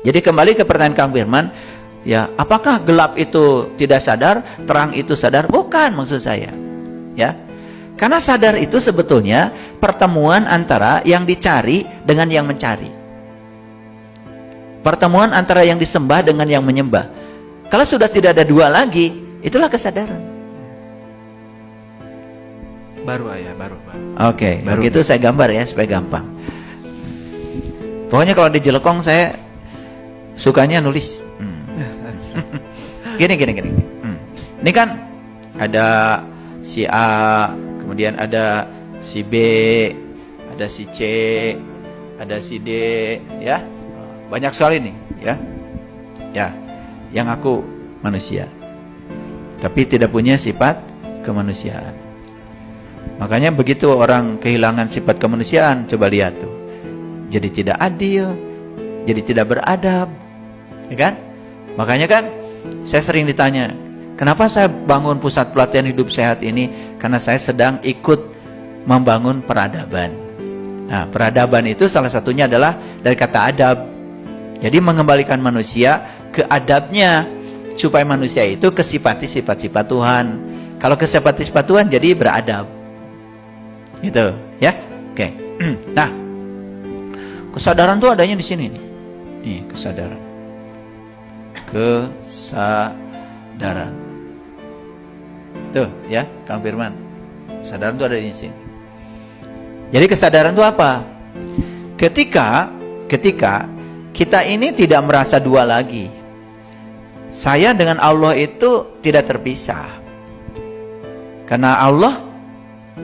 Jadi kembali ke pertanyaan Kang Firman, ya, apakah gelap itu tidak sadar, terang itu sadar? Bukan maksud saya. Ya. Karena sadar itu sebetulnya pertemuan antara yang dicari dengan yang mencari. Pertemuan antara yang disembah dengan yang menyembah. Kalau sudah tidak ada dua lagi, itulah kesadaran. Baru ayah, baru. Oke, begitu saya gambar ya supaya gampang. Pokoknya kalau di Jelekong saya sukanya nulis. Gini. Ini kan ada si A, kemudian ada si B, ada si C, ada si D, ya. Banyak sekali nih, ya. Ya, yang aku manusia. Tapi tidak punya sifat kemanusiaan. Makanya begitu orang kehilangan sifat kemanusiaan, coba lihat tuh. Jadi tidak adil, jadi tidak beradab. Ya kan? Makanya kan saya sering ditanya, kenapa saya bangun pusat pelatihan hidup sehat ini? Karena saya sedang ikut membangun peradaban. Nah, peradaban itu salah satunya adalah dari kata adab. Jadi mengembalikan manusia ke adabnya, supaya manusia itu kesifati sifat-sifat Tuhan. Kalau kesifat-sifat Tuhan jadi beradab. Gitu, ya? Oke. Nah, kesadaran tuh adanya di sini nih. Nih, kesadaran. Kesadaran. Itu ya, Kang Firman. Kesadaran itu ada di sini. Jadi kesadaran itu apa? Ketika kita ini tidak merasa dua lagi. Saya dengan Allah itu tidak terpisah. Karena Allah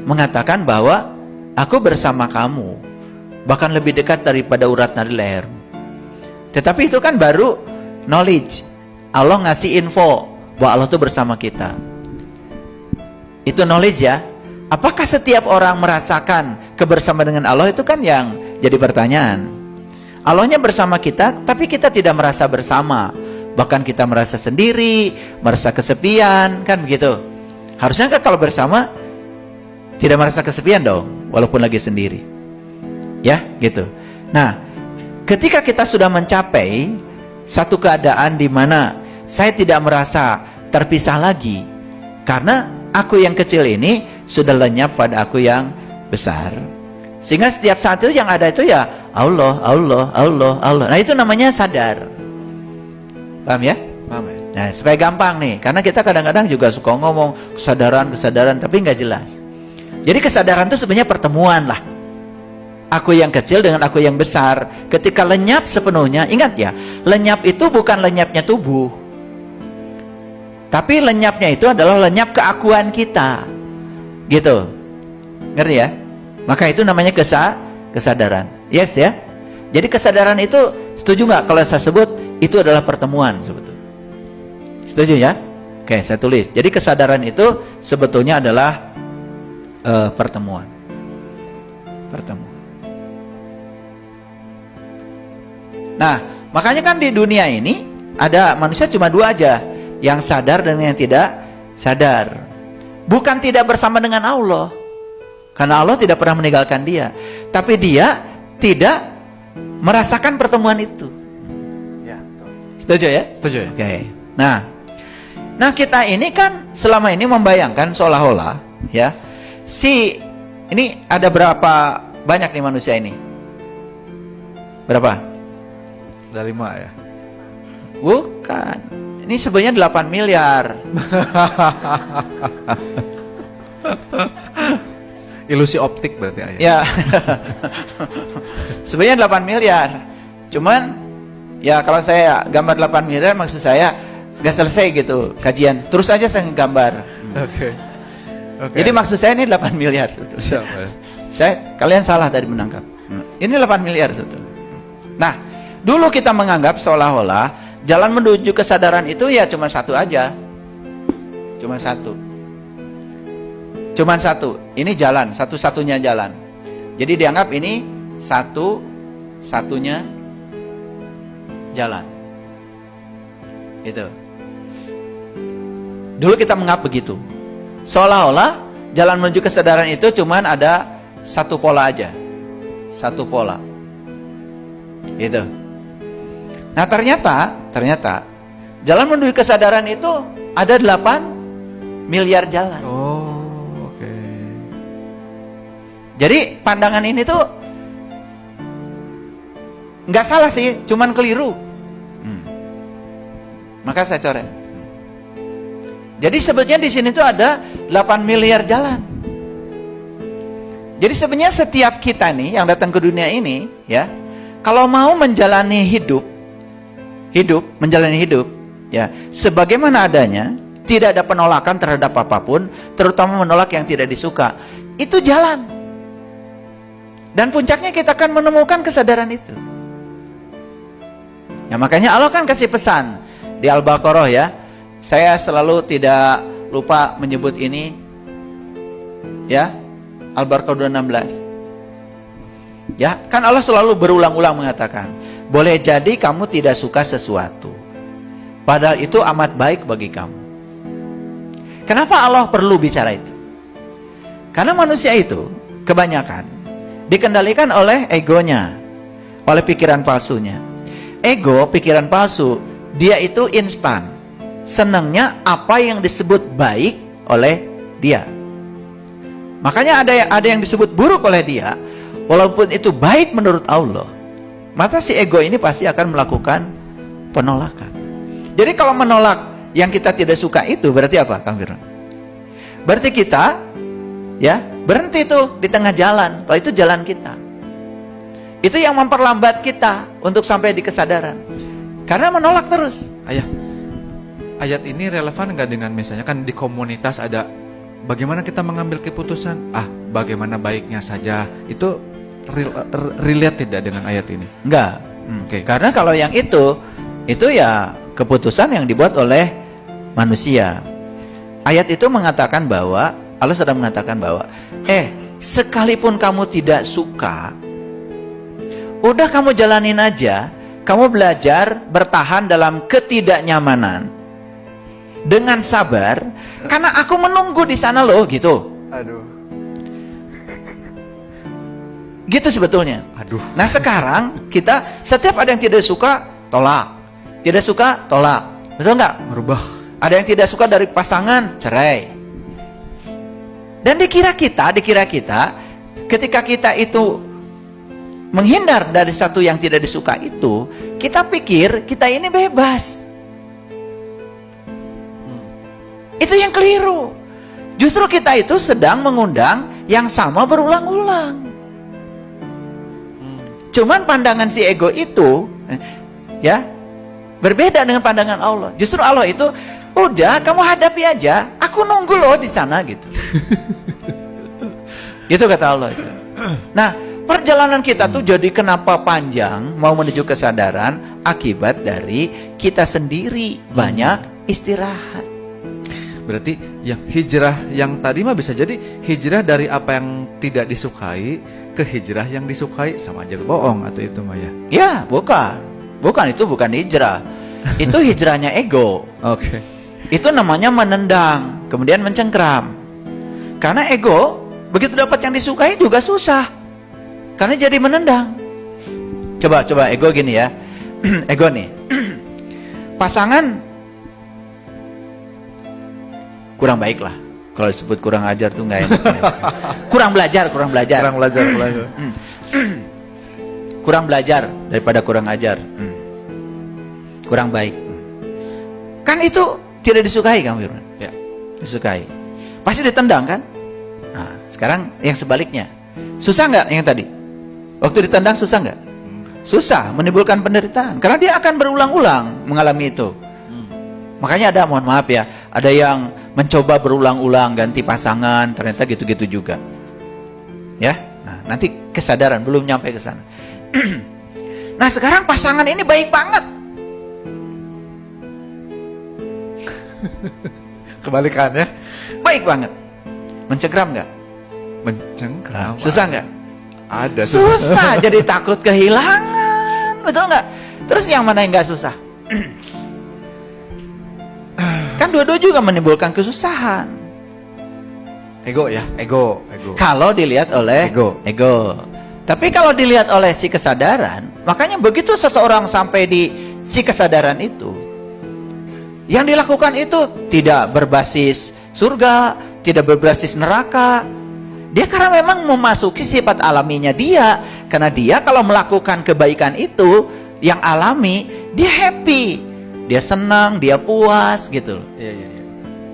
mengatakan bahwa aku bersama kamu, bahkan lebih dekat daripada urat nadi lehermu. Tetapi itu kan baru knowledge. Allah ngasih info bahwa Allah itu bersama kita. Itu knowledge ya. Apakah setiap orang merasakan kebersamaan dengan Allah? Itu kan yang jadi pertanyaan. Allahnya bersama kita, tapi kita tidak merasa bersama. Bahkan kita merasa sendiri, merasa kesepian, kan begitu. Harusnya kan kalau bersama tidak merasa kesepian dong, walaupun lagi sendiri. Ya, gitu. Nah, ketika kita sudah mencapai satu keadaan di mana saya tidak merasa terpisah lagi, karena aku yang kecil ini sudah lenyap pada aku yang besar. Sehingga setiap saat itu yang ada itu ya Allah. Nah, itu namanya sadar. Paham ya? Paham ya? Nah, supaya gampang nih, karena kita kadang-kadang juga suka ngomong kesadaran, tapi nggak jelas. Jadi kesadaran itu sebenarnya pertemuan lah. Aku yang kecil dengan aku yang besar. Ketika lenyap sepenuhnya, ingat ya, lenyap itu bukan lenyapnya tubuh. Tapi lenyapnya itu adalah lenyap keakuan kita. Gitu. Ngerti ya? Maka itu namanya kesadaran. Yes ya? Jadi kesadaran itu, setuju nggak kalau saya sebut itu adalah pertemuan sebetulnya? Setuju ya? Oke, saya tulis. Jadi kesadaran itu sebetulnya adalah pertemuan. Nah, makanya kan di dunia ini ada manusia cuma dua aja, yang sadar dan yang tidak sadar. Bukan tidak bersama dengan Allah, karena Allah tidak pernah meninggalkan dia, tapi dia tidak merasakan pertemuan itu. Ya, setuju ya? setuju ya? Oke. Nah kita ini kan selama ini membayangkan seolah-olah ya, ini ada berapa banyak nih manusia ini? Berapa? Ada 5 ya? Bukan. Ini sebenarnya 8 miliar. Ilusi optik berarti ayah. Ya. Sebenarnya 8 miliar. Cuman ya kalau saya gambar 8 miliar maksud saya gak selesai gitu kajian. Terus aja saya gambar. Oke. Jadi maksud saya ini 8 miliar sebetulnya. Siapa ya? Kalian salah tadi menangkap. Ini 8 miliar sebetulnya. Nah, dulu kita menganggap seolah-olah jalan menuju kesadaran itu ya cuma satu aja. Cuma satu. Ini jalan, satu-satunya jalan. Jadi dianggap ini satu-satunya jalan. Itu. Dulu kita menganggap begitu. Seolah-olah jalan menuju kesadaran itu cuman ada satu pola aja. Satu pola. Gitu. Nah ternyata jalan menuju kesadaran itu ada 8 miliar jalan. Oh, oke. Jadi pandangan ini tuh nggak salah sih, cuman keliru. Maka saya coret. Jadi sebetulnya di sini tuh ada 8 miliar jalan. Jadi sebenarnya setiap kita nih yang datang ke dunia ini, ya, kalau mau menjalani menjalani hidup, ya, sebagaimana adanya, tidak ada penolakan terhadap apapun, terutama menolak yang tidak disuka. Itu jalan. Dan puncaknya kita akan menemukan kesadaran itu. Ya, makanya Allah kan kasih pesan di Al-Baqarah, ya. Saya selalu tidak lupa menyebut ini, ya. Al-Baqarah 216. Ya, kan Allah selalu berulang-ulang mengatakan, boleh jadi kamu tidak suka sesuatu, padahal itu amat baik bagi kamu. Kenapa Allah perlu bicara itu? Karena manusia itu kebanyakan dikendalikan oleh egonya, oleh pikiran palsunya. Ego, pikiran palsu, dia itu instan. Senangnya apa yang disebut baik oleh dia. Makanya ada yang disebut buruk oleh dia, walaupun itu baik menurut Allah, maka si ego ini pasti akan melakukan penolakan. Jadi kalau menolak yang kita tidak suka itu berarti apa, Kang Firman? Berarti kita, ya, berhenti tuh di tengah jalan. Kalau itu jalan kita, itu yang memperlambat kita untuk sampai di kesadaran. Karena menolak terus. Ayah, ayat ini relevan nggak dengan misalnya kan di komunitas ada bagaimana kita mengambil keputusan? Bagaimana baiknya saja. Itu relate tidak dengan ayat ini? Enggak. Oke. Karena kalau yang itu ya keputusan yang dibuat oleh manusia. Ayat itu mengatakan bahwa Allah sedang mengatakan bahwa sekalipun kamu tidak suka, udah kamu jalanin aja. Kamu belajar bertahan dalam ketidaknyamanan dengan sabar, karena aku menunggu di sana loh, gitu. Aduh. Gitu sebetulnya. Aduh. Nah sekarang kita setiap ada yang tidak suka, tolak. Tidak suka, tolak. Betul nggak? Merubah. Ada yang tidak suka dari pasangan, cerai. Dan dikira kita, ketika kita itu menghindar dari satu yang tidak disuka itu, kita pikir kita ini bebas. Itu yang keliru. Justru kita itu sedang mengundang yang sama berulang-ulang. Cuman pandangan si ego itu, ya, berbeda dengan pandangan Allah. Justru Allah itu, udah kamu hadapi aja, aku nunggu loh di sana, gitu. Itu kata Allah itu. Nah, perjalanan kita tuh jadi kenapa panjang mau menuju kesadaran akibat dari kita sendiri banyak istirahat. Berarti yang hijrah yang tadi mah bisa jadi hijrah dari apa yang tidak disukai ke hijrah yang disukai, sama aja bohong atau itu mah ya? Ya, bukan itu bukan hijrah. Itu hijrahnya ego. Oke. Itu namanya menendang, kemudian mencengkram. Karena ego begitu dapat yang disukai juga susah. Karena jadi menendang. Coba ego gini ya. Ego nih. Pasangan kurang baik lah. Kalau disebut kurang ajar tuh nggak enak. Kurang belajar. Kurang belajar daripada kurang ajar. Kurang baik. Kan itu tidak disukai, Kang Firman. Ya. Disukai. Pasti ditendang kan? Nah, sekarang yang sebaliknya. Susah nggak yang tadi? Waktu ditendang susah nggak? Susah, menimbulkan penderitaan. Karena dia akan berulang-ulang mengalami itu. Makanya ada, mohon maaf ya, ada yang mencoba berulang-ulang ganti pasangan, ternyata gitu-gitu juga. Ya, nah nanti kesadaran belum nyampe ke sana. Nah sekarang pasangan ini baik banget. Kebalikannya? Baik banget. Mencengkram nggak? Mencengkram. Susah nggak? Ada. Susah, jadi takut kehilangan, betul nggak? Terus yang mana yang nggak susah? Kan dua-dua juga menimbulkan kesusahan. Ego ya, ego. Kalau dilihat oleh ego. Tapi kalau dilihat oleh si kesadaran, makanya begitu seseorang sampai di si kesadaran itu, yang dilakukan itu tidak berbasis surga, tidak berbasis neraka. Dia karena memang memasuki sifat alaminya dia. Karena dia kalau melakukan kebaikan itu yang alami, dia happy, dia senang, dia puas gitu loh. Iya, iya, iya.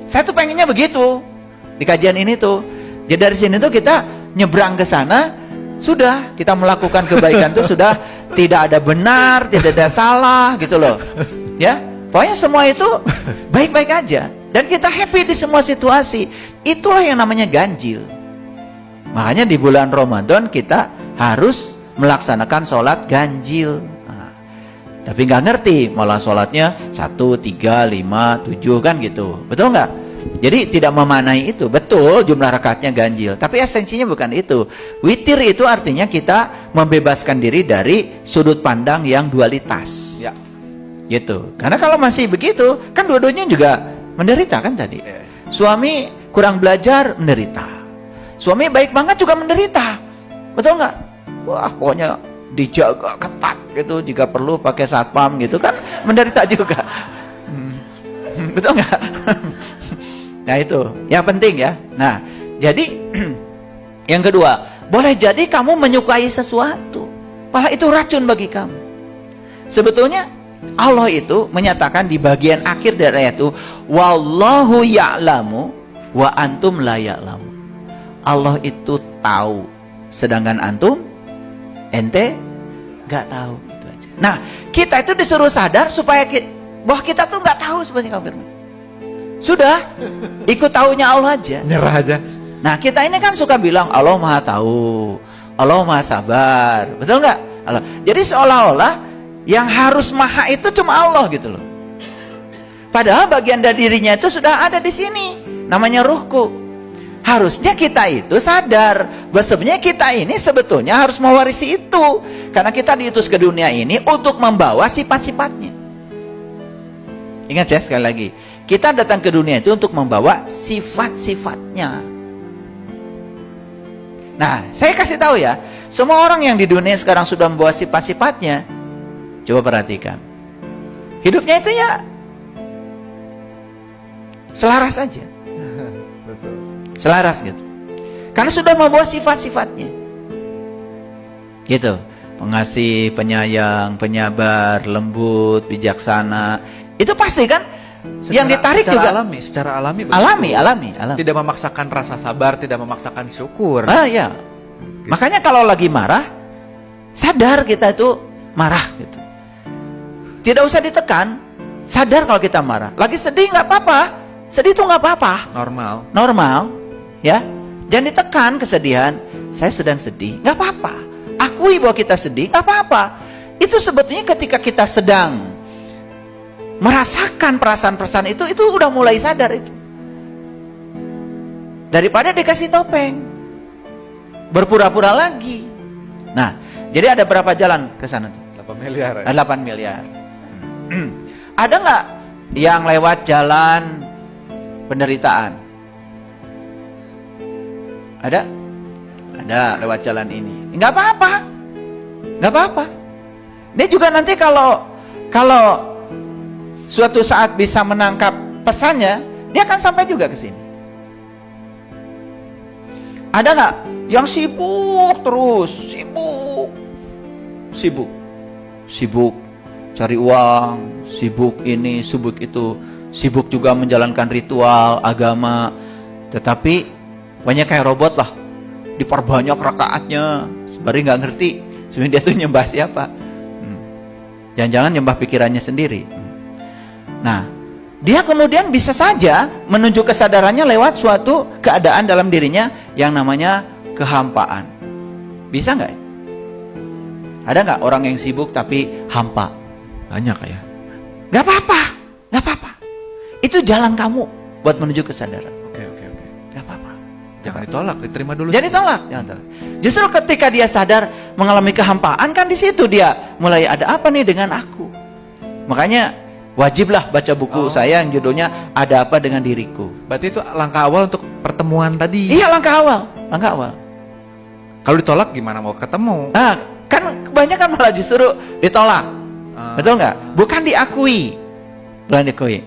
Saya tuh pengennya begitu di kajian ini tuh. Jadi dari sini tuh kita nyebrang ke sana, sudah kita melakukan kebaikan tuh sudah tidak ada benar, tidak ada salah gitu loh. Ya, pokoknya semua itu baik-baik aja dan kita happy di semua situasi. Itulah yang namanya ganjil. Makanya di bulan Ramadan kita harus melaksanakan sholat ganjil. Nah, tapi nggak ngerti, malah sholatnya 1, 3, 5, 7 kan gitu. Betul nggak? Jadi tidak memanai itu. Betul jumlah rakaatnya ganjil, tapi esensinya bukan itu. Witir itu artinya kita membebaskan diri dari sudut pandang yang dualitas. Ya. Gitu. Karena kalau masih begitu, kan dua-duanya juga menderita kan tadi. Suami kurang belajar menderita. Suami baik banget juga menderita. Betul nggak? Wah, pokoknya dijaga ketat gitu, jika perlu pakai satpam gitu kan menderita juga. Betul nggak? Nah itu yang penting ya. Nah jadi yang kedua, boleh jadi kamu menyukai sesuatu, malah itu racun bagi kamu. Sebetulnya Allah itu menyatakan di bagian akhir dari ayat itu, wallahu ya'lamu wa antum la ya'lamu. Allah itu tahu, sedangkan antum ente nggak tahu, itu aja. Nah kita itu disuruh sadar supaya bahwa kita tuh nggak tahu sebenarnya, Kang Firman. Sudah ikut taunya Allah aja, Nyerah aja. Nah kita ini kan suka bilang Allah maha tahu, Allah maha sabar, betul nggak? Allah. Jadi seolah-olah yang harus maha itu cuma Allah gitu loh. Padahal bagian dari dirinya itu sudah ada di sini, namanya ruhku. Harusnya kita itu sadar bahwa sebenarnya kita ini sebetulnya harus mewarisi itu, karena kita diutus ke dunia ini untuk membawa sifat-sifatnya. Ingat ya sekali lagi, kita datang ke dunia itu untuk membawa sifat-sifatnya. Nah, saya kasih tahu ya, semua orang yang di dunia sekarang sudah membawa sifat-sifatnya, coba perhatikan, hidupnya itu ya selaras aja. Selaras gitu. Karena sudah membawa sifat-sifatnya. Gitu. Pengasih, penyayang, penyabar, lembut, bijaksana. Itu pasti kan? Yang ditarik juga secara alami begitu. Alami. Tidak memaksakan rasa sabar, tidak memaksakan syukur. Ah ya. Gitu. Makanya kalau lagi marah, sadar kita itu marah gitu. Tidak usah ditekan, sadar kalau kita marah. Lagi sedih nggak apa-apa. Sedih itu nggak apa-apa. Normal. Ya, jangan ditekan kesedihan. Saya sedang sedih, nggak apa-apa. Akui bahwa kita sedih, nggak apa-apa. Itu sebetulnya ketika kita sedang merasakan perasaan-perasaan itu udah mulai sadar itu. Daripada dikasih topeng, berpura-pura lagi. Nah, jadi ada berapa jalan ke sana tuh? 8 miliar. 8 miliar. Ada nggak yang lewat jalan penderitaan? Ada lewat jalan ini. Nggak apa-apa. Dia juga nanti kalau suatu saat bisa menangkap pesannya, dia akan sampai juga ke sini. Ada nggak yang sibuk terus, sibuk cari uang, sibuk ini, sibuk itu, sibuk juga menjalankan ritual agama, tetapi banyak kayak robot lah, diperbanyak rakaatnya, sebenarnya nggak ngerti sebenarnya dia tuh nyembah siapa. Jangan-jangan nyembah pikirannya sendiri. Nah, dia kemudian bisa saja menuju kesadarannya lewat suatu keadaan dalam dirinya yang namanya kehampaan. Bisa nggak? Ada nggak orang yang sibuk tapi hampa? Banyak ya. Nggak apa-apa. Itu jalan kamu buat menuju kesadaran. Oke. Nggak apa-apa. Jangan ditolak, diterima dulu. Jangan ditolak. Justru ketika dia sadar mengalami kehampaan, kan di situ dia mulai ada apa nih dengan aku. Makanya wajiblah baca buku saya yang judulnya Ada Apa Dengan Diriku. Berarti itu langkah awal untuk pertemuan tadi. Iya, langkah awal. Kalau ditolak gimana mau ketemu? Nah, kan kebanyakan malah justru ditolak. Betul nggak? Bukan diakui. Bukan diakui.